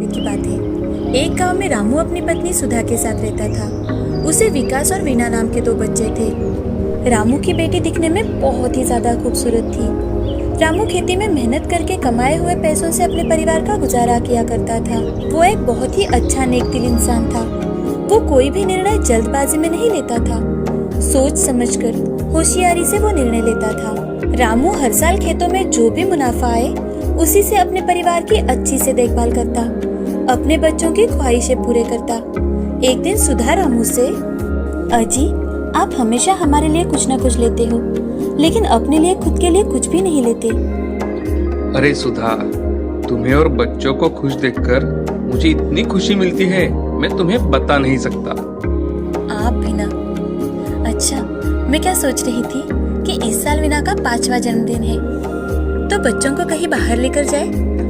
की बात है। एक गांव में रामू अपनी पत्नी सुधा के साथ रहता था। उसे विकास और वीना नाम के 2 बच्चे थे। रामू की बेटी दिखने में बहुत ही ज्यादा खूबसूरत थी। रामू खेती में मेहनत करके कमाए हुए पैसों से अपने परिवार का गुजारा किया करता था। वो एक बहुत ही अच्छा नेकदिल इंसान था। वो कोई भी निर्णय जल्दबाजी में नहीं लेता था। सोच समझकर होशियारी से वो निर्णय लेता था। रामू हर साल खेतों में जो भी मुनाफा आए उसी से अपने परिवार की अच्छी से देखभाल करता, अपने बच्चों की ख्वाहिशें पूरे करता। एक दिन सुधा रामू से, अजी आप हमेशा हमारे लिए कुछ न कुछ लेते हो, लेकिन अपने लिए खुद के लिए कुछ भी नहीं लेते। अरे सुधा, तुम्हें और बच्चों को खुश देखकर मुझे इतनी खुशी मिलती है, मैं तुम्हें बता नहीं सकता। आप भी ना। अच्छा, मैं क्या सोच रही थी कि इस साल वीना का 5वां जन्मदिन है, तो बच्चों को कहीं बाहर लेकर जाए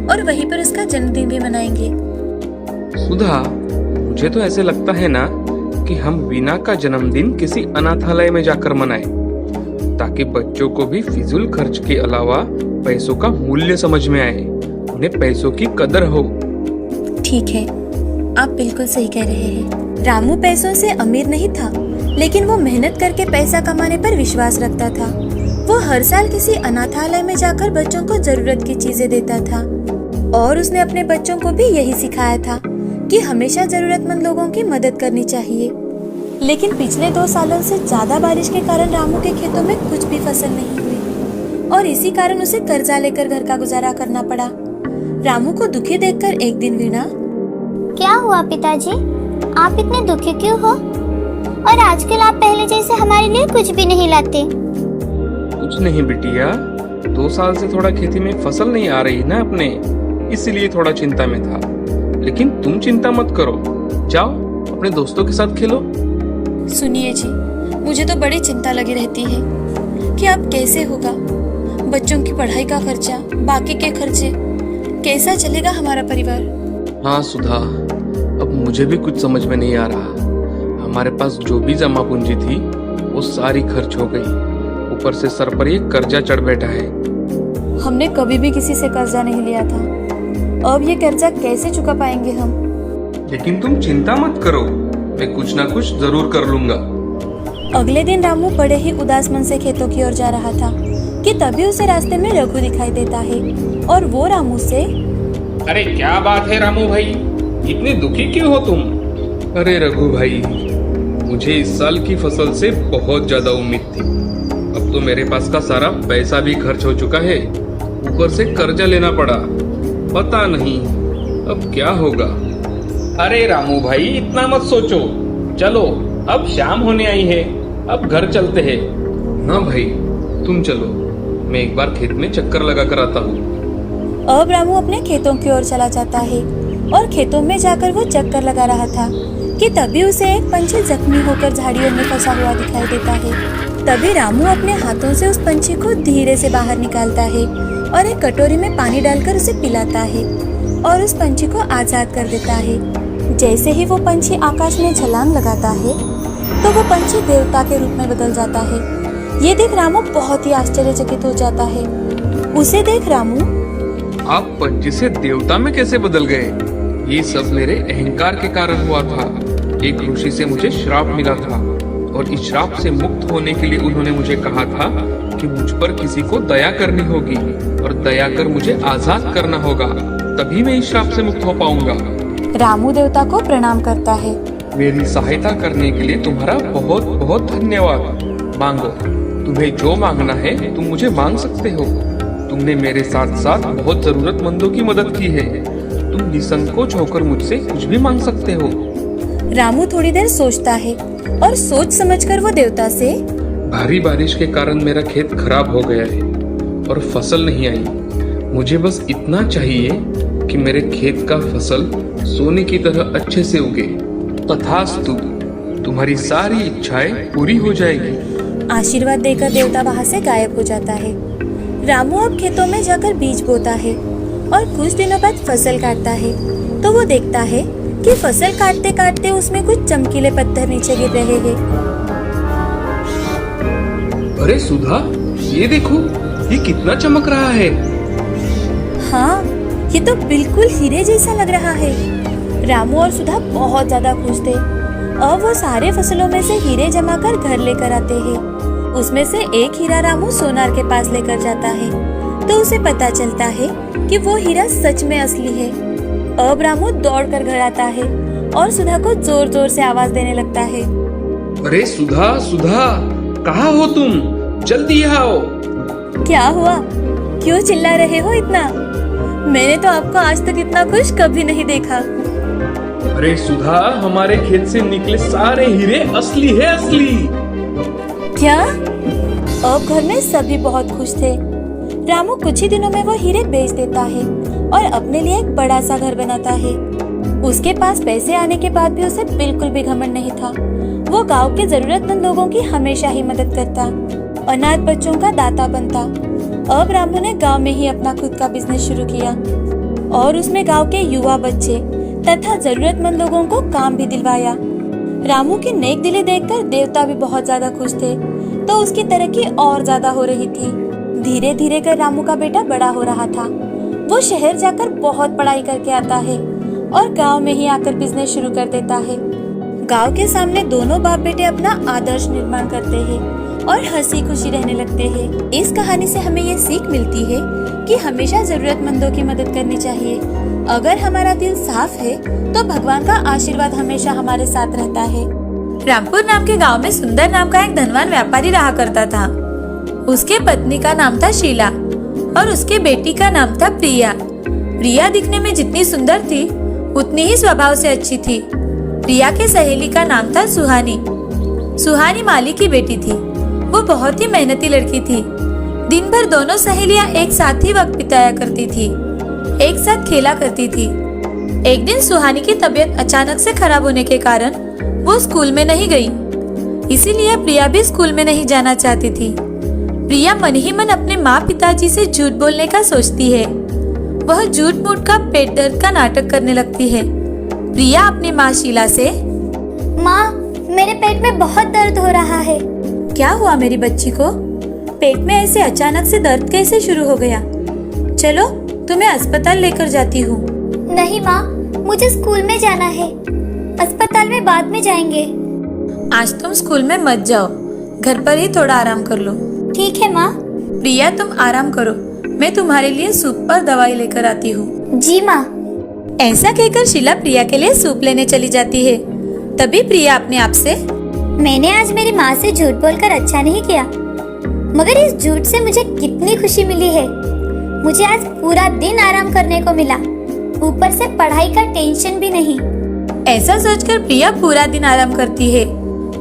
और वहीं पर उसका जन्मदिन भी मनाएंगे। सुधा, मुझे तो ऐसे लगता है ना कि हम वीना का जन्मदिन किसी अनाथालय में जाकर मनाएं, ताकि बच्चों को भी फिजूल खर्च के अलावा पैसों का मूल्य समझ में आए, उन्हें पैसों की कदर हो। ठीक है, आप बिल्कुल सही कह रहे हैं। रामू पैसों से अमीर नहीं था, लेकिन वो मेहनत करके पैसा कमाने पर विश्वास रखता था। वो हर साल किसी अनाथालय में जाकर बच्चों को जरूरत की चीजें देता था, और उसने अपने बच्चों को भी यही सिखाया था कि हमेशा जरूरतमंद लोगों की मदद करनी चाहिए। लेकिन पिछले 2 सालों से ज्यादा बारिश के कारण रामू के खेतों में कुछ भी फसल नहीं हुई, और इसी कारण उसे कर्जा लेकर घर का गुजारा करना पड़ा। रामू को दुखी देखकर एक दिन वीणा, क्या हुआ पिताजी, आप इतने दुखी क्यों हो? और आजकल आप पहले जैसे हमारे लिए कुछ भी नहीं लाते। कुछ नहीं बिटिया, 2 साल से थोड़ा खेती में फसल नहीं आ रही ना अपने, इसलिए थोड़ा चिंता में था। लेकिन तुम चिंता मत करो, जाओ अपने दोस्तों के साथ खेलो। सुनिए जी, मुझे तो बड़ी चिंता लगी रहती है कि अब कैसे होगा। बच्चों की पढ़ाई का खर्चा, बाकी के खर्चे, कैसा चलेगा हमारा परिवार। हाँ सुधा, अब मुझे भी कुछ समझ में नहीं आ रहा। हमारे पास जो भी जमा पूंजी थी वो सारी खर्च हो गई, ऊपर से सर पर ये कर्जा चढ़ बैठा है। हमने कभी भी किसी से कर्जा नहीं लिया था, अब ये कर्जा कैसे चुका पाएंगे हम। लेकिन तुम चिंता मत करो, मैं कुछ ना कुछ जरूर कर लूंगा। अगले दिन रामू बड़े ही उदास मन से खेतों की ओर जा रहा था कि तभी उसे रास्ते में रघु दिखाई देता है, और वो रामू से, अरे क्या बात है रामू भाई, इतने दुखी क्यों हो तुम? अरे रघु भाई, मुझे इस साल की फसल से बहुत ज्यादा उम्मीद थी। अब तो मेरे पास का सारा पैसा भी खर्च हो चुका है, ऊपर से कर्जा लेना पड़ा। पता नहीं अब क्या होगा। अरे रामू भाई, इतना मत सोचो। चलो, अब शाम होने आई है, अब घर चलते हैं। हाँ भाई, तुम चलो, मैं एक बार खेत में चक्कर लगा कर आता हूँ। अब रामू अपने खेतों की ओर चला जाता है, और खेतों में जाकर वो चक्कर लगा रहा था कि तभी उसे एक पंछी जख्मी होकर झाड़ियों में फंसा हुआ दिखाई देता है। तभी रामू अपने हाथों से उस पंछी को धीरे से बाहर निकालता है और एक कटोरी में पानी डालकर उसे पिलाता है और उस पंछी को आजाद कर देता है। जैसे ही वो पंछी आकाश में छलांग लगाता है तो वो पंछी देवता के रूप में बदल जाता है। ये देख रामू बहुत ही आश्चर्यचकित हो जाता है। उसे देख रामू, आप पंछी से देवता में कैसे बदल गए? ये सब मेरे अहंकार के कारण हुआ था। एक ऋषि से मुझे श्राप मिला था, और इस श्राप से मुक्त होने के लिए उन्होंने मुझे कहा था कि मुझ पर किसी को दया करनी होगी, और दया कर मुझे आजाद करना होगा, तभी मैं इस श्राप से मुक्त हो पाऊंगा। रामू देवता को प्रणाम करता है। मेरी सहायता करने के लिए तुम्हारा बहुत बहुत धन्यवाद। मांगो, तुम्हें जो मांगना है तुम मुझे मांग सकते हो। तुमने मेरे साथ साथ बहुत जरूरतमंदों की मदद की है। तुम निसंकोच होकर मुझसे कुछ भी मांग सकते हो। रामू थोड़ी देर सोचता है और सोच समझकर वो देवता से, भारी बारिश के कारण मेरा खेत खराब हो गया है और फसल नहीं आई। मुझे बस इतना चाहिए कि मेरे खेत का फसल सोने की तरह अच्छे से उगे। तथास्तु, तुम्हारी सारी इच्छाएं पूरी हो जाएगी। आशीर्वाद देकर देवता वहाँ से गायब हो जाता है। रामू अब खेतों में जाकर बीज बोता है और कुछ दिनों बाद फसल काटता है तो वो देखता है कि फसल काटते काटते उसमें कुछ चमकीले पत्थर नीचे गिर रहे हैं। अरे सुधा, ये देखो, ये कितना चमक रहा है। हाँ, ये तो बिल्कुल हीरे जैसा लग रहा है। रामू और सुधा बहुत ज्यादा खुश थे। अब वो सारे फसलों में से हीरे जमा कर घर लेकर आते हैं। उसमें से एक हीरा रामू सोनार के पास लेकर जाता है तो उसे पता चलता है कि वो हीरा सच में असली है। अब रामू दौड़कर घर आता है और सुधा को जोर जोर से आवाज देने लगता है। अरे सुधा सुधा, कहाँ हो तुम? जल्दी आओ। क्या हुआ? क्यों चिल्ला रहे हो इतना? मैंने तो आपको आज तक इतना खुश कभी नहीं देखा। अरे सुधा, हमारे खेत से निकले सारे हीरे असली है, असली। क्या? अब घर में सभी बहुत खुश थे। रामू कुछ ही दिनों में वो हीरे बेच देता है और अपने लिए एक बड़ा सा घर बनाता है। उसके पास पैसे आने के बाद भी उसे बिल्कुल भी घमंड नहीं था। वो गांव के जरूरतमंद लोगों की हमेशा ही मदद करता, अनाथ बच्चों का दाता बनता। अब रामू ने गांव में ही अपना खुद का बिजनेस शुरू किया और उसमें गांव के युवा बच्चे तथा जरूरतमंद लोगों को काम भी दिलवाया। रामू की नेक दिली देखकर देवता भी बहुत ज्यादा खुश थे, तो उसकी तरक्की और ज्यादा हो रही थी। धीरे धीरे कर रामू का बेटा बड़ा हो रहा था। वो शहर जाकर बहुत पढ़ाई करके आता है और गांव में ही आकर बिजनेस शुरू कर देता है। गांव के सामने दोनों बाप बेटे अपना आदर्श निर्माण करते हैं और हंसी खुशी रहने लगते हैं। इस कहानी से हमें ये सीख मिलती है कि हमेशा जरूरतमंदों की मदद करनी चाहिए। अगर हमारा दिल साफ है तो भगवान का आशीर्वाद हमेशा हमारे साथ रहता है। रामपुर नाम के गांव में सुंदर नाम का एक धनवान व्यापारी रहा करता था। उसके पत्नी का नाम था शीला और उसके बेटी का नाम था प्रिया। प्रिया दिखने में जितनी सुंदर थी उतनी ही स्वभाव से अच्छी थी। प्रिया के सहेली का नाम था सुहानी। सुहानी माली की बेटी थी। वो बहुत ही मेहनती लड़की थी। दिन भर दोनों सहेलियां एक साथ ही वक्त बिताया करती थी, एक साथ खेला करती थी। एक दिन सुहानी की तबीयत अचानक से खराब होने के कारण वो स्कूल में नहीं गई, इसीलिए प्रिया भी स्कूल में नहीं जाना चाहती थी। प्रिया मन ही मन अपने माँ पिताजी से झूठ बोलने का सोचती है। वह झूठ मूठ का पेट दर्द का नाटक करने लगती है। प्रिया अपनी माँ शीला से, माँ, मेरे पेट में बहुत दर्द हो रहा है। क्या हुआ मेरी बच्ची को? पेट में ऐसे अचानक से दर्द कैसे शुरू हो गया? चलो तुम्हें अस्पताल लेकर जाती हूँ। नहीं माँ, मुझे स्कूल में जाना है। अस्पताल में बाद में जाएंगे। आज तुम स्कूल में मत जाओ, घर पर ही थोड़ा आराम कर लो। ठीक है माँ। प्रिया तुम आराम करो, मैं तुम्हारे लिए सूप और दवाई लेकर आती हूँ। जी माँ। ऐसा कहकर शीला प्रिया के लिए सूप लेने चली जाती है। तभी प्रिया अपने आप से, मैंने आज मेरी माँ से झूठ बोलकर अच्छा नहीं किया, मगर इस झूठ से मुझे कितनी खुशी मिली है। मुझे आज पूरा दिन आराम करने को मिला, ऊपर से पढ़ाई का टेंशन भी नहीं। ऐसा सोचकर प्रिया पूरा दिन आराम करती है।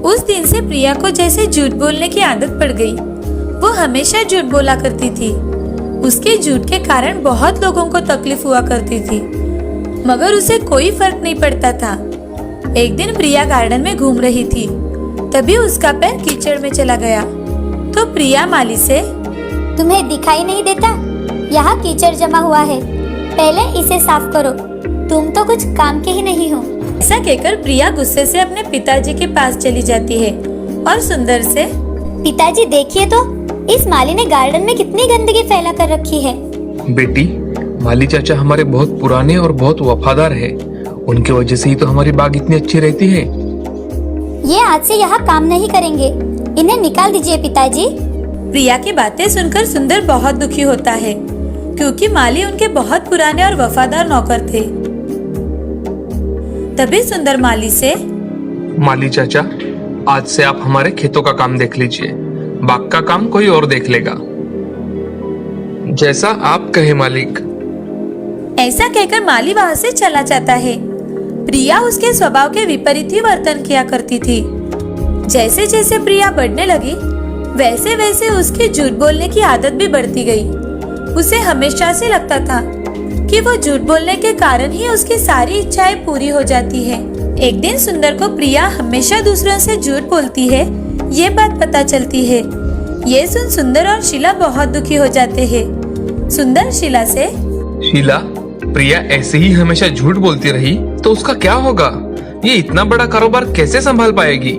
उस दिन से प्रिया को जैसे झूठ बोलने की आदत पड़ गई। वो हमेशा झूठ बोला करती थी। उसके झूठ के कारण बहुत लोगों को तकलीफ हुआ करती थी, मगर उसे कोई फर्क नहीं पड़ता था। एक दिन प्रिया गार्डन में घूम रही थी, तभी उसका पैर कीचड़ में चला गया। तो प्रिया माली से, तुम्हें दिखाई नहीं देता? यहाँ कीचड़ जमा हुआ है, पहले इसे साफ करो। तुम तो कुछ काम के ही नहीं हो। ऐसा कहकर प्रिया गुस्से से अपने पिताजी के पास चली जाती है और सुंदर से, पिताजी देखिए तो, इस माली ने गार्डन में कितनी गंदगी फैला कर रखी है। बेटी, माली चाचा हमारे बहुत पुराने और बहुत वफादार है। उनकी वजह से ही तो हमारी बाग इतनी अच्छी रहती है। ये आज से यहाँ काम नहीं करेंगे, इन्हें निकाल दीजिए पिताजी। प्रिया की बातें सुनकर सुंदर बहुत दुखी होता है, क्योंकि माली उनके बहुत पुराने और वफादार नौकर थे। तभी सुंदर माली से, माली चाचा, आज से आप हमारे खेतों का काम देख लीजिए, बाग का काम कोई और देख लेगा। जैसा आप कहे मालिक। ऐसा कहकर माली वहाँ से चला जाता है। प्रिया उसके स्वभाव के विपरीत ही वर्तन किया करती थी। जैसे जैसे प्रिया बढ़ने लगी, वैसे वैसे उसकी झूठ बोलने की आदत भी बढ़ती गई। उसे हमेशा से लगता था कि वो झूठ बोलने के कारण ही उसकी सारी इच्छाएं पूरी हो जाती है। एक दिन सुंदर को प्रिया हमेशा दूसरों से झूठ बोलती है, ये बात पता चलती है। ये सुन सुंदर और शीला बहुत दुखी हो जाते हैं। सुंदर शीला से, शीला, प्रिया ऐसे ही हमेशा झूठ बोलती रही तो उसका क्या होगा? ये इतना बड़ा कारोबार कैसे संभाल पाएगी?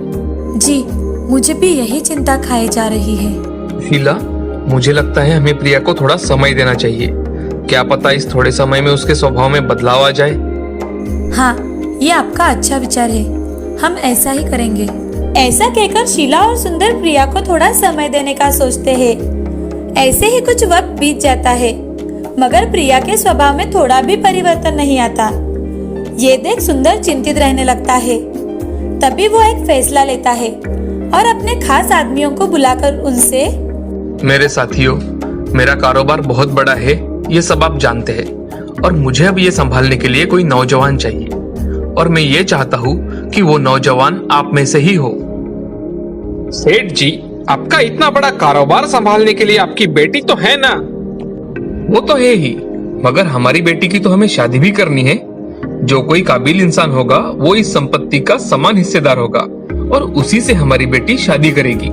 जी, मुझे भी यही चिंता खाए जा रही है। शीला, मुझे लगता है हमें प्रिया को थोड़ा समय देना चाहिए। क्या पता इस थोड़े समय में उसके स्वभाव में बदलाव आ जाए। हाँ, ये आपका अच्छा विचार है, हम ऐसा ही करेंगे। ऐसा कहकर शीला और सुंदर प्रिया को थोड़ा समय देने का सोचते हैं। ऐसे ही कुछ वक्त बीत जाता है, मगर प्रिया के स्वभाव में थोड़ा भी परिवर्तन नहीं आता। ये देख सुंदर चिंतित रहने लगता है। तभी वो एक फैसला लेता है और अपने खास आदमियों को बुलाकर उनसे, मेरे साथियों, मेरा कारोबार बहुत बड़ा है, ये सब आप जानते हैं, और मुझे अब ये संभालने के लिए कोई नौजवान चाहिए, और मैं ये चाहता हूँ कि वो नौजवान आप में से ही हो। सेठ जी, आपका इतना बड़ा कारोबार संभालने के लिए आपकी बेटी तो है ना? वो तो है ही, मगर हमारी बेटी की तो हमें शादी भी करनी है। जो कोई काबिल इंसान होगा वो इस संपत्ति का समान हिस्सेदार होगा, और उसी से हमारी बेटी शादी करेगी।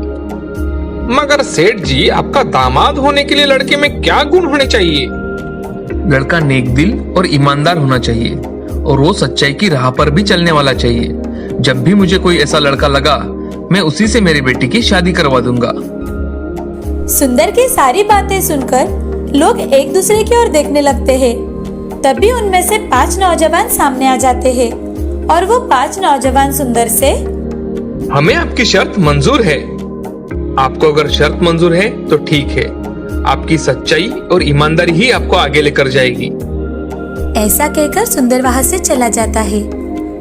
मगर सेठ जी, आपका दामाद होने के लिए लड़के में क्या गुण होने चाहिए? लड़का नेक दिल और ईमानदार होना चाहिए, और वो सच्चाई की राह पर भी चलने वाला चाहिए। जब भी मुझे कोई ऐसा लड़का लगा, मैं उसी से मेरी बेटी की शादी करवा दूंगा। सुंदर की सारी बातें सुनकर लोग एक दूसरे की ओर देखने लगते हैं। तभी उनमें से 5 नौजवान सामने आ जाते हैं, और वो 5 नौजवान सुंदर से, हमें आपकी शर्त मंजूर है। आपको अगर शर्त मंजूर है तो ठीक है, आपकी सच्चाई और ईमानदारी ही आपको आगे लेकर जाएगी। ऐसा कहकर सुंदर वहाँ से चला जाता है।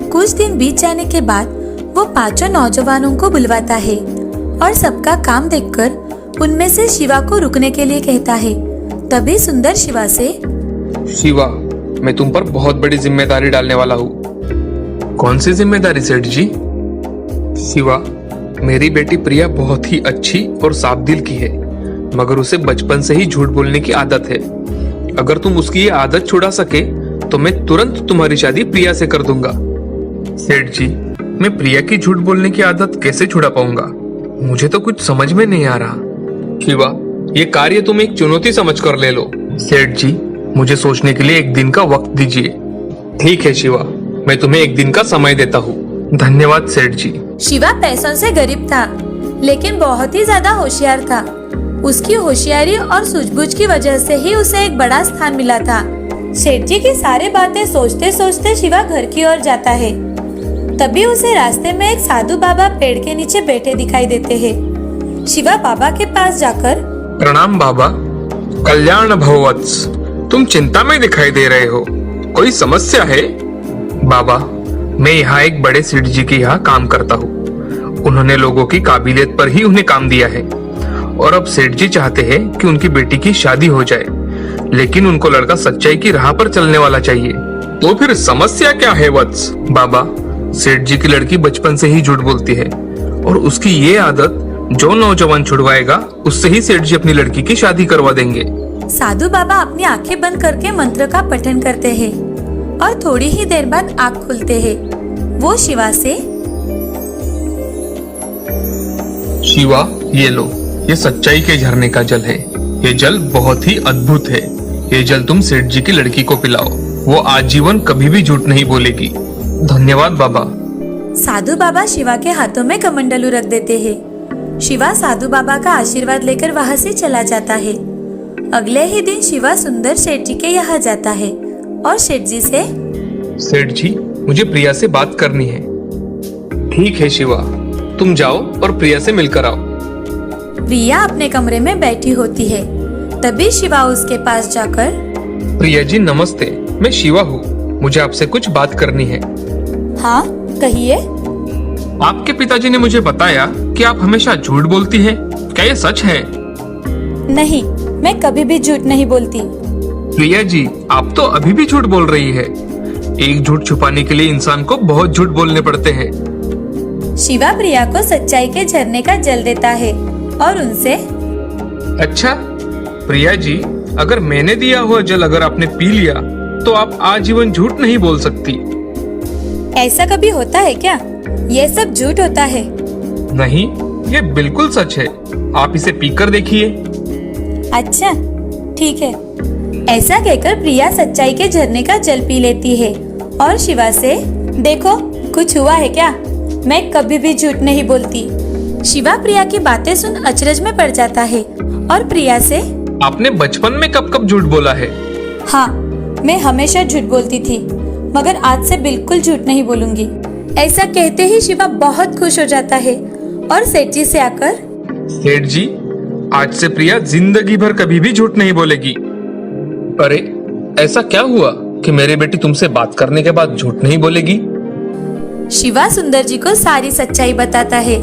कुछ दिन बीत जाने के बाद वो 5 नौजवानों को बुलवाता है और सबका काम देखकर उनमें से शिवा को रुकने के लिए कहता है। तभी सुंदर शिवा से, शिवा, मैं तुम पर बहुत बड़ी जिम्मेदारी डालने वाला हूँ। कौन सी जिम्मेदारी सेठ जी? शिवा, मेरी बेटी प्रिया बहुत ही अच्छी और साफ दिल की है, मगर उसे बचपन से ही झूठ बोलने की आदत है। अगर तुम उसकी ये आदत छुड़ा सके तो मैं तुरंत तुम्हारी शादी प्रिया से कर दूंगा। सेठ जी, मैं प्रिया की झूठ बोलने की आदत कैसे छुड़ा पाऊंगा? मुझे तो कुछ समझ में नहीं आ रहा। शिवा, ये कार्य तुम एक चुनौती समझ कर ले लो। सेठ जी, मुझे सोचने के लिए 1 दिन का वक्त दीजिए। ठीक है शिवा, मैं तुम्हें 1 दिन का समय देता हूँ। धन्यवाद सेठ जी। शिवा पैसों से गरीब था, लेकिन बहुत ही ज्यादा होशियार था। उसकी होशियारी और सूझबूझ की वजह से ही उसे एक बड़ा स्थान मिला था। सेठ जी की सारी बातें सोचते सोचते शिवा घर की ओर जाता है। तभी उसे रास्ते में एक साधु बाबा पेड़ के नीचे बैठे दिखाई देते हैं। शिवा बाबा के पास जाकर, प्रणाम बाबा। कल्याण भववत्स, तुम चिंता में दिखाई दे रहे हो, कोई समस्या है? बाबा, मैं यहाँ एक बड़े सेठ जी के यहाँ काम करता हूँ। उन्होंने लोगों की काबिलियत पर ही उन्हें काम दिया है, और अब सेठ जी चाहते हैं कि उनकी बेटी की शादी हो जाए, लेकिन उनको लड़का सच्चाई की राह पर चलने वाला चाहिए। तो फिर समस्या क्या है वत्स? बाबा, सेठ जी की लड़की बचपन से ही झूठ बोलती है, और उसकी ये आदत जो नौजवान छुड़वाएगा उससे ही सेठ जी अपनी लड़की की शादी करवा देंगे। साधु बाबा अपनी आंखें बंद करके मंत्र का पठन करते हैं, और थोड़ी ही देर बाद आंख खुलते हैं। वो शिवा से, शिवा, ये लो, ये सच्चाई के झरने का जल है। ये जल बहुत ही अद्भुत है। ये जल तुम सेठ जी की लड़की को पिलाओ, वो आजीवन कभी भी झूठ नहीं बोलेगी। धन्यवाद बाबा। साधु बाबा शिवा के हाथों में कमंडलू रख देते हैं। शिवा साधु बाबा का आशीर्वाद लेकर वहाँ से चला जाता है। अगले ही दिन शिवा सुंदर सेठ जी के यहाँ जाता है और सेठ जी से, सेठ जी, मुझे प्रिया से बात करनी है। ठीक है शिवा, तुम जाओ और प्रिया से मिलकर आओ। प्रिया अपने कमरे में बैठी होती है। तभी शिवा उसके पास जाकर, प्रिया जी नमस्ते, मैं शिवा हूँ, मुझे आपसे कुछ बात करनी है। हाँ कहिए। आपके पिताजी ने मुझे बताया कि आप हमेशा झूठ बोलती हैं, क्या ये सच है? नहीं, मैं कभी भी झूठ नहीं बोलती। प्रिया जी, आप तो अभी भी झूठ बोल रही है। एक झूठ छुपाने के लिए इंसान को बहुत झूठ बोलने पड़ते हैं। शिवा प्रिया को सच्चाई के झरने का जल देता है और उनसे, अच्छा प्रिया जी, अगर मैंने दिया हुआ जल अगर आपने पी लिया तो आप आजीवन झूठ नहीं बोल सकती। ऐसा कभी होता है क्या? ये सब झूठ होता है। नहीं, ये बिल्कुल सच है, आप इसे पीकर देखिए। अच्छा ठीक है। ऐसा कहकर प्रिया सच्चाई के झरने का जल पी लेती है और शिवा से, देखो कुछ हुआ है क्या? मैं कभी भी झूठ नहीं बोलती। शिवा प्रिया की बातें सुन अचरज में पड़ जाता है और प्रिया से, आपने बचपन में कब कब झूठ बोला है? हाँ, मैं हमेशा झूठ बोलती थी, मगर आज से बिल्कुल झूठ नहीं बोलूंगी। ऐसा कहते ही शिवा बहुत खुश हो जाता है और सेठ जी से आकर, सेठ जी, आज से प्रिया जिंदगी भर कभी भी झूठ नहीं बोलेगी। अरे, ऐसा क्या हुआ कि मेरी बेटी तुमसे बात करने के बाद झूठ नहीं बोलेगी? शिवा सुंदर जी को सारी सच्चाई बताता है।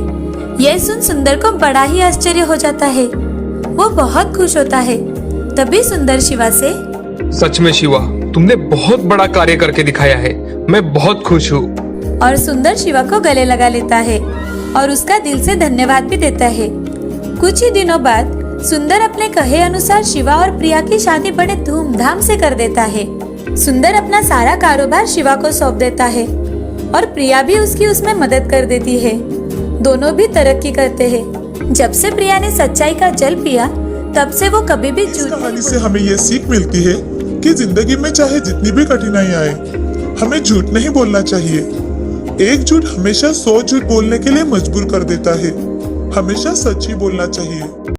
यह सुन सुंदर को बड़ा ही आश्चर्य हो जाता है। वो बहुत खुश होता है। तभी सुंदर शिवा से, सच में शिवा, तुमने बहुत बड़ा कार्य करके दिखाया है। मैं बहुत खुश हूँ। और सुंदर शिवा को गले लगा लेता है और उसका दिल से धन्यवाद भी देता है। कुछ ही दिनों बाद सुंदर अपने कहे अनुसार शिवा और प्रिया की शादी बड़े धूमधाम से कर देता है। सुंदर अपना सारा कारोबार शिवा को सौंप देता है और प्रिया भी उसकी उसमें मदद कर देती है। दोनों भी तरक्की करते हैं। जब से प्रिया ने सच्चाई का जल पिया, तब से वो कभी भी इस झूठ कहानी से हमें ये सीख मिलती है कि जिंदगी में चाहे जितनी भी कठिनाई आए, हमें झूठ नहीं बोलना चाहिए। एक झूठ हमेशा 100 झूठ बोलने के लिए मजबूर कर देता है। हमेशा सच ही बोलना चाहिए।